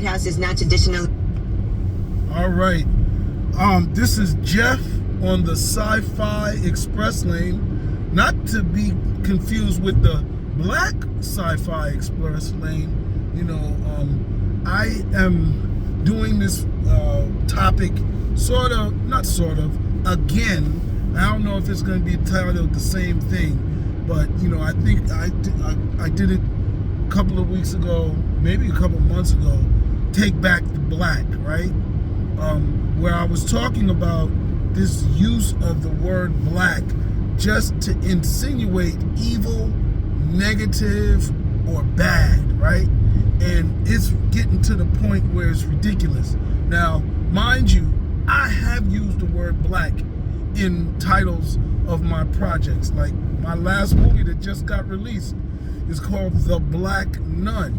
White House is not traditionally. All right. This is Jeff on the Sci-Fi Express Lane, not to be confused with the Black Sci-Fi Express Lane. I am doing this topic again. I don't know if it's going to be titled the same thing, but I think I did it a couple of weeks ago, maybe a couple of months ago. Take Back the Black, right? Where I was talking about this use of the word black just to insinuate evil, negative, or bad, right? And it's getting to the point where it's ridiculous. Now, mind you, I have used the word black in titles of my projects. Like my last movie that just got released is called The Black Nun.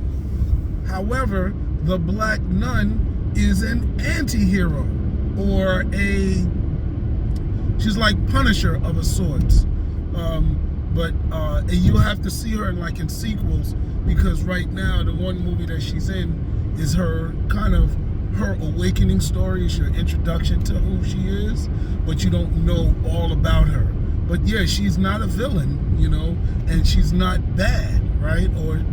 However, The Black Nun is an anti-hero, or she's like Punisher of a sorts. But you'll have to see her in sequels, because right now the one movie that she's in is her awakening story. It's your introduction to who she is, but you don't know all about her. But yeah, she's not a villain, and she's not bad, right? Or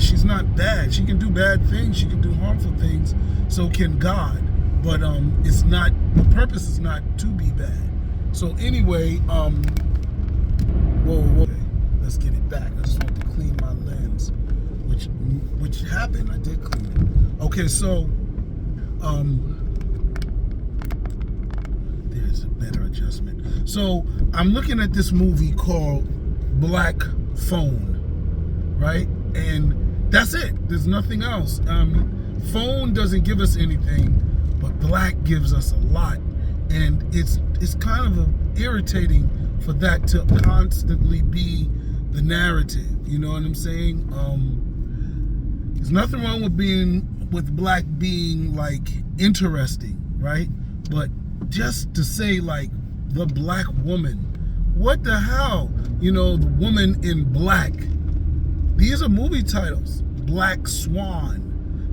she's not bad. She can do bad things. She can do harmful things. So can God. But it's not. The purpose is not to be bad. So anyway, whoa. Let's get it back. I just want to clean my lens, which happened. I did clean it. Okay, so there's a better adjustment. So I'm looking at this movie called Black Phone, right? And that's it. There's nothing else. Phone doesn't give us anything, but black gives us a lot. And it's kind of irritating for that to constantly be the narrative. You know what I'm saying? There's nothing wrong with black being interesting, right? But just to say the black woman, what the hell? The woman in black. These are movie titles. Black Swan.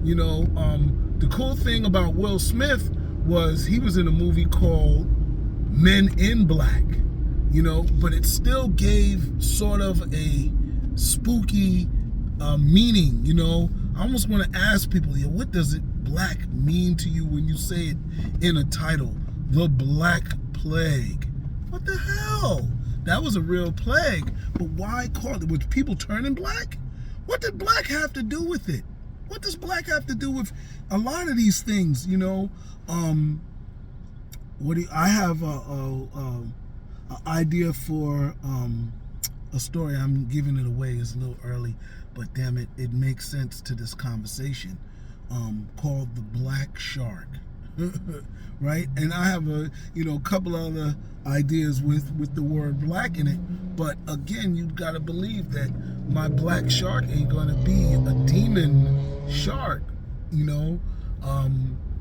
The cool thing about Will Smith was he was in a movie called Men in Black, but it still gave sort of a spooky meaning, I almost want to ask people, what does it black mean to you when you say it in a title? The Black Plague. What the hell? That was a real plague. But why call it? Would people turning black? What did black have to do with it? What does black have to do with a lot of these things? I have a idea for a story. I'm giving it away. It's a little early, but damn it, it makes sense to this conversation. Called The Black Shark. Right? And I have a couple other ideas with the word black in it, but again, you've got to believe that my black shark ain't going to be a demon shark.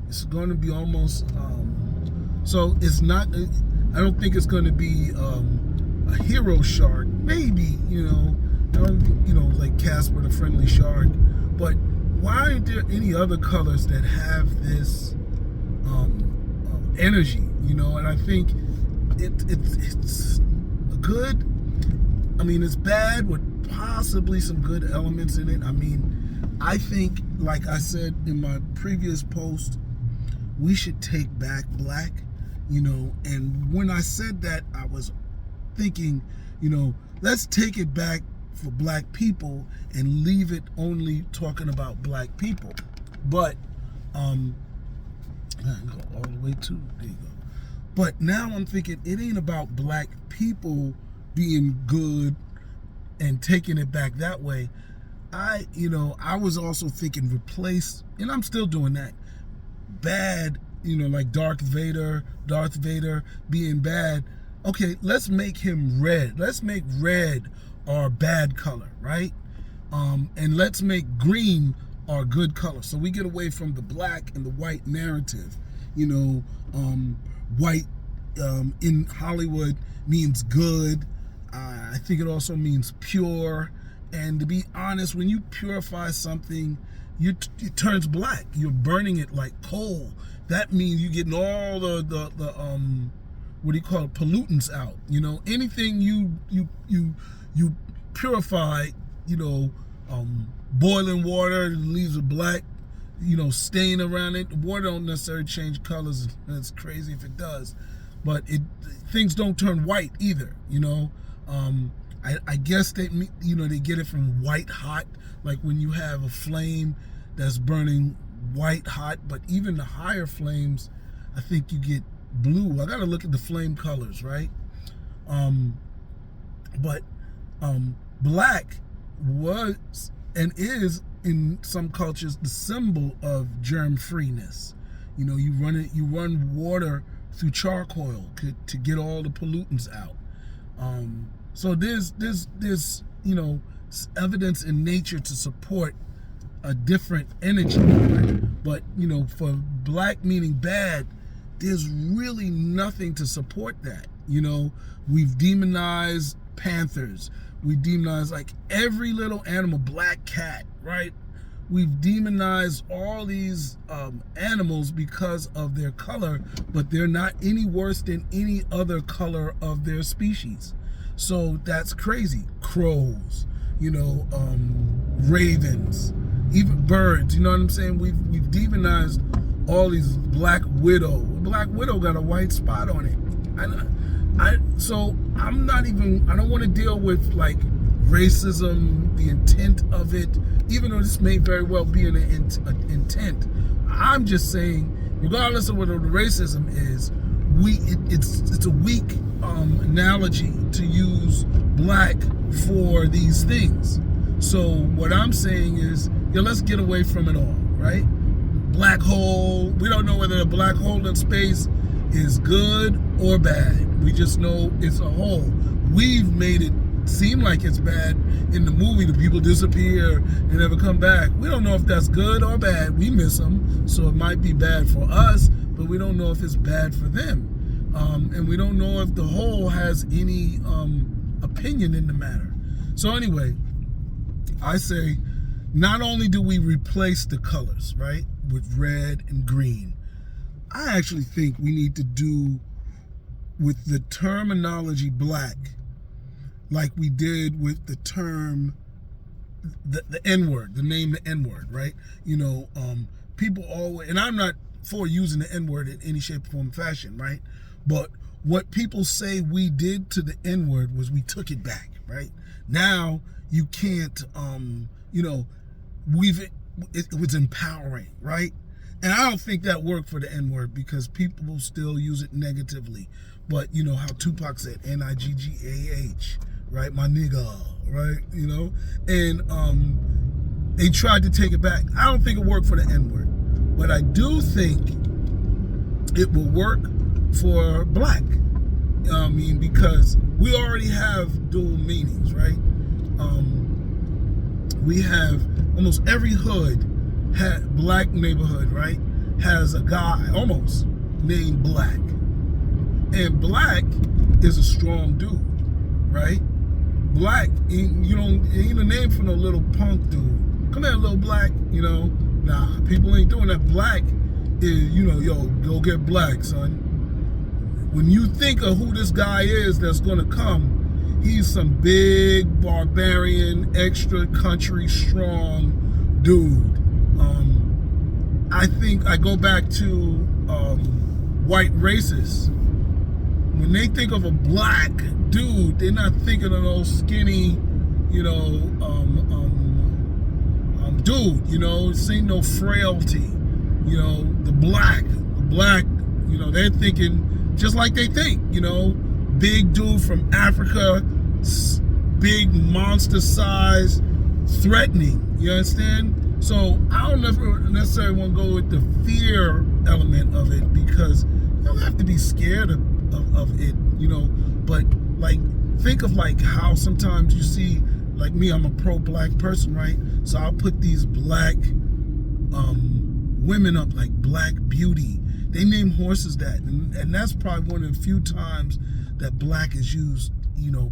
It's going to be almost so it's not. I don't think it's going to be a hero shark. Maybe like Casper the Friendly Shark. But why aren't there any other colors that have this energy? And I think it's good. I mean, it's bad with possibly some good elements in it. I mean, I think, like I said in my previous post, we should take back black, and when I said that, I was thinking, let's take it back for black people and leave it only talking about black people. But I go all the way to there you go. But now I'm thinking it ain't about black people being good and taking it back that way. I was also thinking replace, and I'm still doing that, bad, like Darth Vader being bad. Okay, let's make him red. Let's make red our bad color, right? And let's make green our good color. So we get away from the black and the white narrative. White in Hollywood means good. I think it also means pure. And to be honest, when you purify something, it turns black. You're burning it like coal. That means you're getting all the what do you call it, pollutants out. You know, anything you purify, you know, boiling water leaves a black, you know, stain around it. Water don't necessarily change colors. It's crazy if it does, but things don't turn white either. You know, I guess they, you know, they get it from white hot, like when you have a flame that's burning white hot. But even the higher flames, I think you get blue. I gotta look at the flame colors, right? But black was and is in some cultures the symbol of germ freeness. You know, you run water through charcoal to get all the pollutants out. So there's you know, evidence in nature to support a different energy, right? But you know, for black meaning bad, there's really nothing to support that. You know, we've demonized panthers. We demonize like every little animal, black cat, right? We've demonized all these animals because of their color, but they're not any worse than any other color of their species. So that's crazy. Crows, you know, ravens, even birds, you know what I'm saying? We've demonized all these black widow. Black widow got a white spot on it. So I'm not even, I don't want to deal with like racism, the intent of it, even though this may very well be an intent. I'm just saying, regardless of what the racism is, it's a weak analogy to use black for these things. So what I'm saying is, let's get away from it all, right? Black hole, we don't know whether a black hole in space is good or bad. We just know it's a hole. We've made it seem like it's bad in the movie. The people disappear and never come back. We don't know if that's good or bad. We miss them, so it might be bad for us, but we don't know if it's bad for them. And we don't know if the hole has any opinion in the matter. So anyway, I say, not only do we replace the colors, right, with red and green, I actually think we need to do with the terminology black like we did with the term, the N-word, the name the N-word, right? You know, people always, and I'm not for using the N-word in any shape, form, fashion, right? But what people say we did to the N-word was we took it back, right? Now you can't, you know, it was empowering, right? And I don't think that worked for the N-word because people will still use it negatively. But you know how Tupac said Niggah, right? My nigga, right? You know? And they tried to take it back. I don't think it worked for the N-word. But I do think it will work for black. I mean, because we already have dual meanings, right? We have almost every hood, black neighborhood, right, has a guy almost named Black. And Black is a strong dude, right? Black, ain't a name for no little punk dude. Come here, little Black, you know. Nah, people ain't doing that. Black is, you know, yo, go get Black, son. When you think of who this guy is that's gonna come, he's some big barbarian, extra country strong dude. I think I go back to white racists. When they think of a black dude, they're not thinking of those skinny, you know, dude. You know, it's ain't no frailty. You know, the black, you know, they're thinking just like they think. You know, big dude from Africa, big monster size, threatening. You understand? So I don't necessarily want to go with the fear element of it because you don't have to be scared of it, you know. But like, think of like how sometimes you see, like me, I'm a pro-black person, right? So I'll put these black women up, like Black Beauty. They name horses that, and that's probably one of the few times that black is used, you know,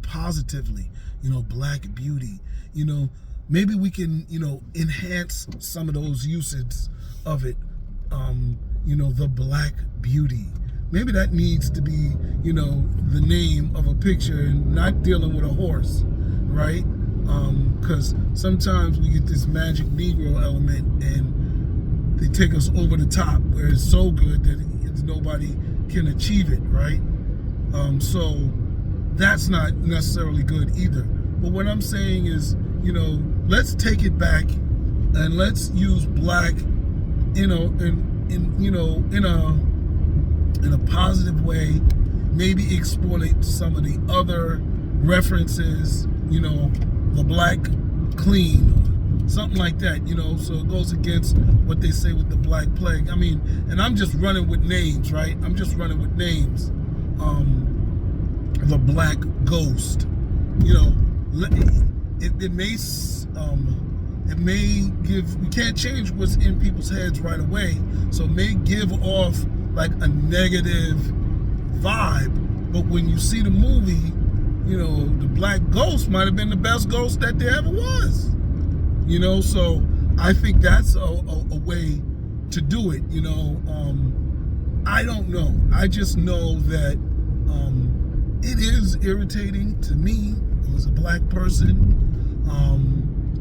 positively. You know, Black Beauty. You know, maybe we can, enhance some of those usages of it. The Black Beauty. Maybe that needs to be, the name of a picture and not dealing with a horse, right? Because sometimes we get this magic Negro element and they take us over the top where it's so good that nobody can achieve it, right? So that's not necessarily good either. But what I'm saying is, let's take it back and let's use black, in a positive way. Maybe exploit some of the other references, the black clean or something like that, so it goes against what they say with the Black Plague. I mean, and I'm just running with names, right? I'm just running with names. The Black Ghost, it may give, we can't change what's in people's heads right away, so it may give off like a negative vibe, but when you see the movie, the Black Ghost might have been the best ghost that there ever was, so I think that's a way to do it. I don't know, I just know that it is irritating to me as a black person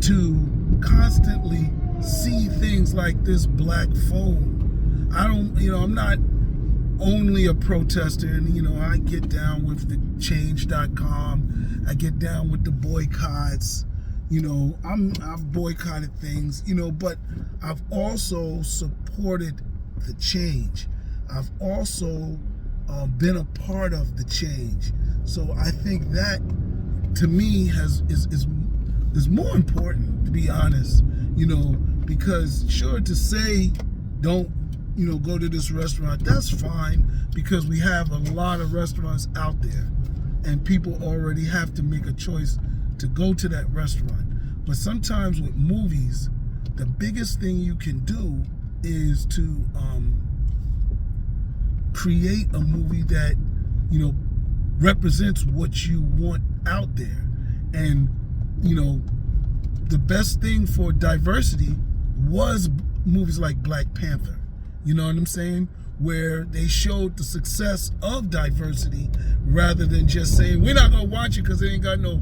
to constantly see things like this black phone. I'm not only a protester, and I get down with the change.com, I get down with the boycotts, I've boycotted things, but I've also supported the change. I've also been a part of the change. So I think that to me is more important, to be honest, because sure, to say don't go to this restaurant, that's fine, because we have a lot of restaurants out there and people already have to make a choice to go to that restaurant. But sometimes with movies, the biggest thing you can do is to create a movie that represents what you want out there. And the best thing for diversity was movies like Black Panther, you know what I'm saying, where they showed the success of diversity rather than just saying we're not gonna watch it because they ain't got no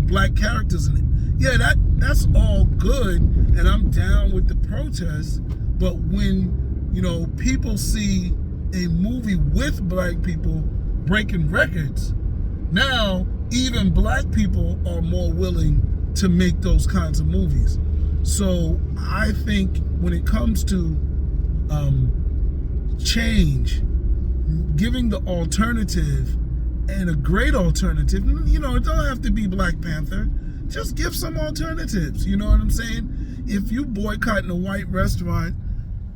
black characters in it. Yeah, that's all good, and I'm down with the protests, but when people see a movie with black people breaking records, now even black people are more willing to make those kinds of movies. So I think when it comes to change, giving the alternative, and a great alternative, it don't have to be Black Panther, just give some alternatives, you know what I'm saying? If you boycotting a white restaurant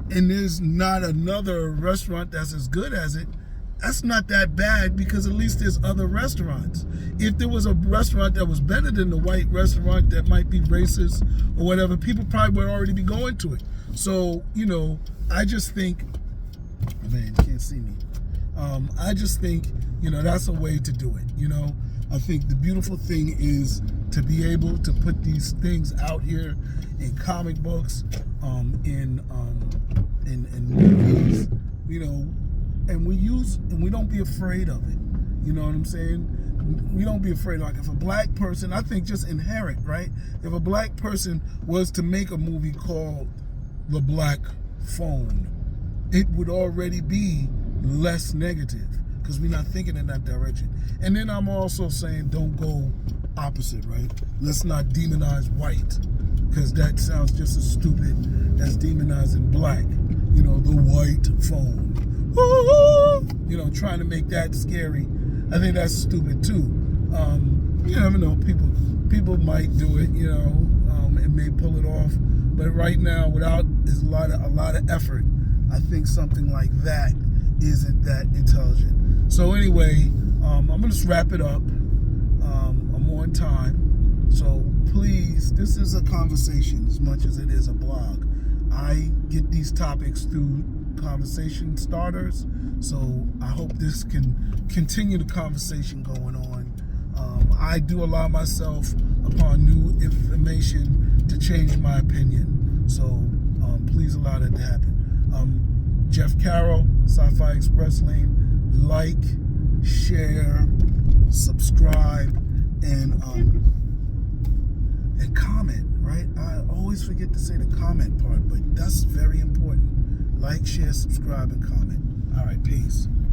and there's not another restaurant that's as good as it, that's not that bad, because at least there's other restaurants. If there was a restaurant that was better than the white restaurant that might be racist or whatever, people probably would already be going to it. So, I just think, man, you can't see me. I just think, that's a way to do it. I think the beautiful thing is to be able to put these things out here in comic books, in movies, and we don't be afraid of it. You know what I'm saying? We don't be afraid. Like if a black person, I think just inherent, right? If a black person was to make a movie called The Black Phone, it would already be less negative because we're not thinking in that direction. And then I'm also saying don't go opposite, right? Let's not demonize white, because that sounds just as stupid as demonizing black. The white phone. Woo! Trying to make that scary. I think that's stupid too. You never know. People might do it. And may pull it off. But right now, without a lot of effort, I think something like that isn't that intelligent. So anyway, I'm gonna just wrap it up. I'm on time, so please, this is a conversation as much as it is a blog. I get these topics through conversation starters, so I hope this can continue the conversation going on. I do allow myself upon new information to change my opinion. So please allow that to happen. Jeff Carroll, Sci-Fi Express Lane. Like, share, subscribe, and comment, right? I always forget to say the comment part, but that's very important. Like, share, subscribe, and comment. All right, peace.